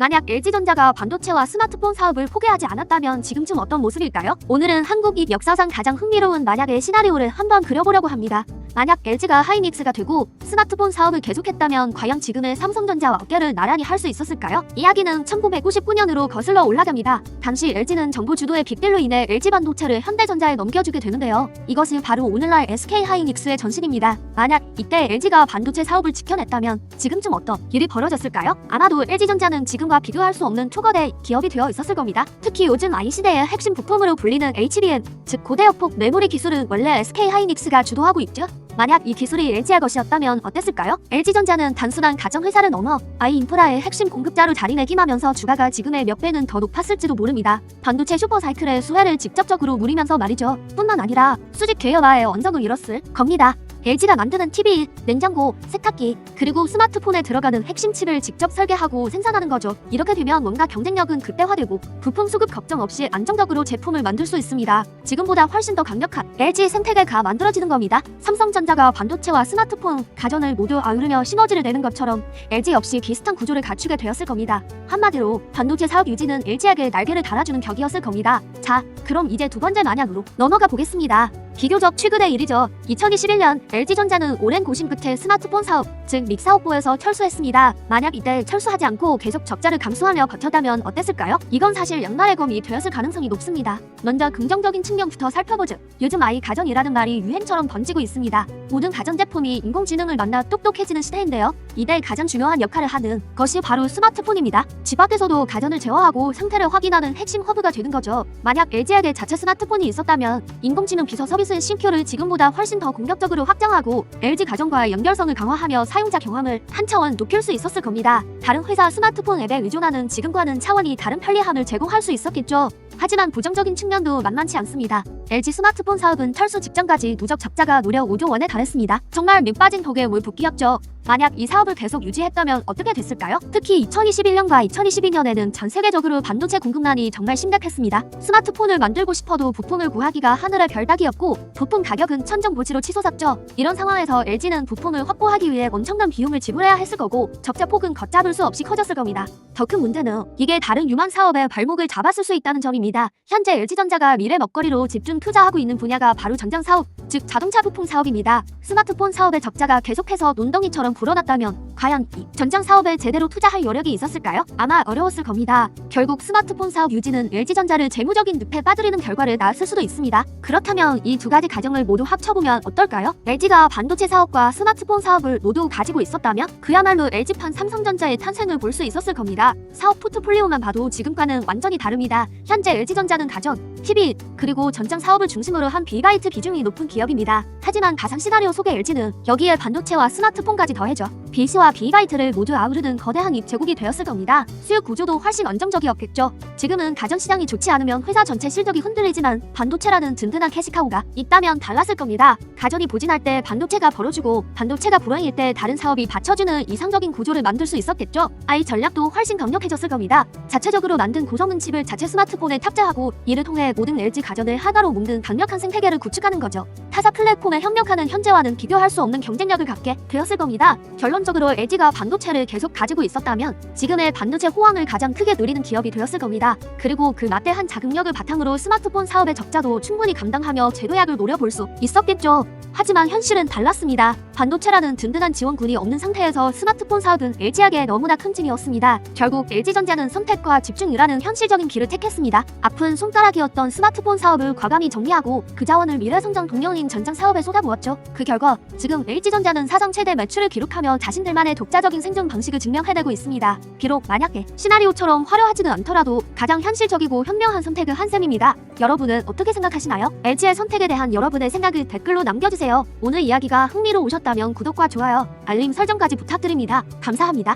만약 LG전자가 반도체와 스마트폰 사업을 포기하지 않았다면 지금쯤 어떤 모습일까요? 오늘은 한국이 역사상 가장 흥미로운 만약의 시나리오를 한번 그려보려고 합니다. 만약 LG가 하이닉스가 되고 스마트폰 사업을 계속했다면 과연 지금의 삼성전자와 어깨를 나란히 할 수 있었을까요? 이야기는 1999년으로 거슬러 올라갑니다. 당시 LG는 정부 주도의 빅딜로 인해 LG반도체를 현대전자에 넘겨주게 되는데요. 이것이 바로 오늘날 SK하이닉스의 전신입니다. 만약 이때 LG가 반도체 사업을 지켜냈다면 지금쯤 어떤 일이 벌어졌을까요? 아마도 LG전자는 지금과 비교할 수 없는 초거대 기업이 되어 있었을 겁니다. 특히 요즘 I시대의 핵심 부품으로 불리는 HBM, 즉 고대역폭 메모리 기술은 원래 SK하이닉스가 주도하고 있죠. 만약 이 기술이 LG의 것이었다면 어땠을까요? LG전자는 단순한 가정회사를 넘어 I인프라의 핵심 공급자로 자리매김하면서 주가가 지금의 몇 배는 더 높았을지도 모릅니다. 반도체 슈퍼사이클의 수혜를 직접적으로 누리면서 말이죠. 뿐만 아니라 수직 계열화의 원성을 이뤘을 겁니다. LG가 만드는 TV, 냉장고, 세탁기, 그리고 스마트폰에 들어가는 핵심 칩을 직접 설계하고 생산하는 거죠. 이렇게 되면 뭔가 경쟁력은 극대화되고 부품 수급 걱정 없이 안정적으로 제품을 만들 수 있습니다. 지금보다 훨씬 더 강력한 LG 생태계가 만들어지는 겁니다. 삼성전자가 반도체와 스마트폰, 가전을 모두 아우르며 시너지를 내는 것처럼 LG 역시 비슷한 구조를 갖추게 되었을 겁니다. 한마디로 반도체 사업 유지는 LG에게 날개를 달아주는 격이었을 겁니다. 자, 그럼 이제 두 번째 만약으로 넘어가 보겠습니다. 비교적 최근의 일이죠. 2021년 LG전자는 오랜 고심 끝에 스마트폰 사업, 즉 믹사업부에서 철수했습니다. 만약 이때 철수하지 않고 계속 적자를 감수하며 버텼다면 어땠을까요? 이건 사실 양날의 검이 되었을 가능성이 높습니다. 먼저 긍정적인 측면부터 살펴보죠. 요즘 아이 가전이라는 말이 유행처럼 번지고 있습니다. 모든 가전제품이 인공지능을 만나 똑똑해지는 시대인데요. 이때 가장 중요한 역할을 하는 것이 바로 스마트폰입니다. 집 밖에서도 가전을 제어하고 상태를 확인하는 핵심 허브가 되는 거죠. 만약 LG에게 자체 스마트폰이 있었다면 인공지능 비서 서비스의 신규를 지금보다 훨씬 더 공격적으로 확장하고 LG 가전과의 연결성을 강화하며 사용자 경험을 한 차원 높일 수 있었을 겁니다. 다른 회사 스마트폰 앱에 의존하는 지금과는 차원이 다른 편리함을 제공할 수 있었겠죠. 하지만 부정적인 측면도 만만치 않습니다. LG 스마트폰 사업은 철수 직전까지 누적 적자가 무려 5조 원에 달했습니다. 정말 밑 빠진 독에 물 붓기였죠. 만약 이 사업을 계속 유지했다면 어떻게 됐을까요? 특히 2021년과 2022년에는 전 세계적으로 반도체 공급난이 정말 심각했습니다. 스마트폰을 만들고 싶어도 부품을 구하기가 하늘의 별 따기였고 부품 가격은 천정부지로 치솟았죠. 이런 상황에서 LG는 부품을 확보하기 위해 엄청난 비용을 지불해야 했을 거고 적자 폭은 걷잡을 수 없이 커졌을 겁니다. 더 큰 문제는 이게 다른 유망 사업의 발목을 잡았을 수 있다는 점입니다. 현재 LG전자가 미래 먹거리로 집중 투자하고 있는 분야가 바로 전장 사업, 즉 자동차 부품 사업입니다. 스마트폰 사업의 적자가 계속해서 논덩이처럼 불어났다면 과연 이 전장 사업에 제대로 투자할 여력이 있었을까요? 아마 어려웠을 겁니다. 결국 스마트폰 사업 유지는 LG전자를 재무적인 늪에 빠뜨리는 결과를 낳았을 수도 있습니다. 그렇다면 이 두 가지 가정을 모두 합쳐보면 어떨까요? LG가 반도체 사업과 스마트폰 사업을 모두 가지고 있었다면 그야말로 LG판 삼성전자의 탄생을 볼 수 있었을 겁니다. 사업 포트폴리오만 봐도 지금과는 완전히 다릅니다. 현재 LG전자는 가전, TV, 그리고 전장 사업을 중심으로 한 비가이트 비중이 높은 기업입니다. 하지만 가상 시나리오 속의 LG는 여기에 반도체와 스마트폰까지 더해져 BC와 B가이트를 모두 아우르는 거대한 입 제국이 되었을 겁니다. 수요 구조도 훨씬 안정적이었겠죠. 지금은 가전 시장이 좋지 않으면 회사 전체 실적이 흔들리지만 반도체라는 든든한 캐시카우가 있다면 달랐을 겁니다. 가전이 부진할 때 반도체가 벌어주고 반도체가 불황일 때 다른 사업이 받쳐주는 이상적인 구조를 만들 수 있었겠죠. 아이 전략도 훨씬 강력해졌을 겁니다. 자체적으로 만든 고성능 칩을 자체 스마트폰에 탑재하고 이를 통해 모든 LG 가전을 하나로 묶는 강력한 생태계를 구축하는 거죠. 타사 플랫폼에 협력하는 현재와는 비교할 수 없는 경쟁력을 갖게 되었을 겁니다. 결론적으로 LG가 반도체를 계속 가지고 있었다면 지금의 반도체 호황을 가장 크게 누리는 기업이 되었을 겁니다. 그리고 그 막대한 자금력을 바탕으로 스마트폰 사업의 적자도 충분히 감당하며 재도약을 노려볼 수 있었겠죠. 하지만 현실은 달랐습니다. 반도체라는 든든한 지원군이 없는 상태에서 스마트폰 사업은 LG에게 너무나 큰 짐이었습니다. 결국 LG전자는 선택과 집중이라는 현실적인 길을 택했습니다. 아픈 손가락이었던 스마트폰 사업을 과감히 정리하고 그 자원을 미래성장 동력인 전장 사업에 쏟아부었죠. 그 결과 지금 LG전자는 사상 최대 매출을 기록하며 자신들만의 독자적인 생존 방식을 증명해내고 있습니다. 비록 만약에 시나리오처럼 화려하지는 않더라도 가장 현실적이고 현명한 선택을 한 셈입니다. 여러분은 어떻게 생각하시나요? LG의 선택에 대한 여러분의 생각을 댓글로 남겨주세요. 오늘 이야기가 흥미로우셨다면 구독과 좋아요, 알림 설정까지 부탁드립니다. 감사합니다.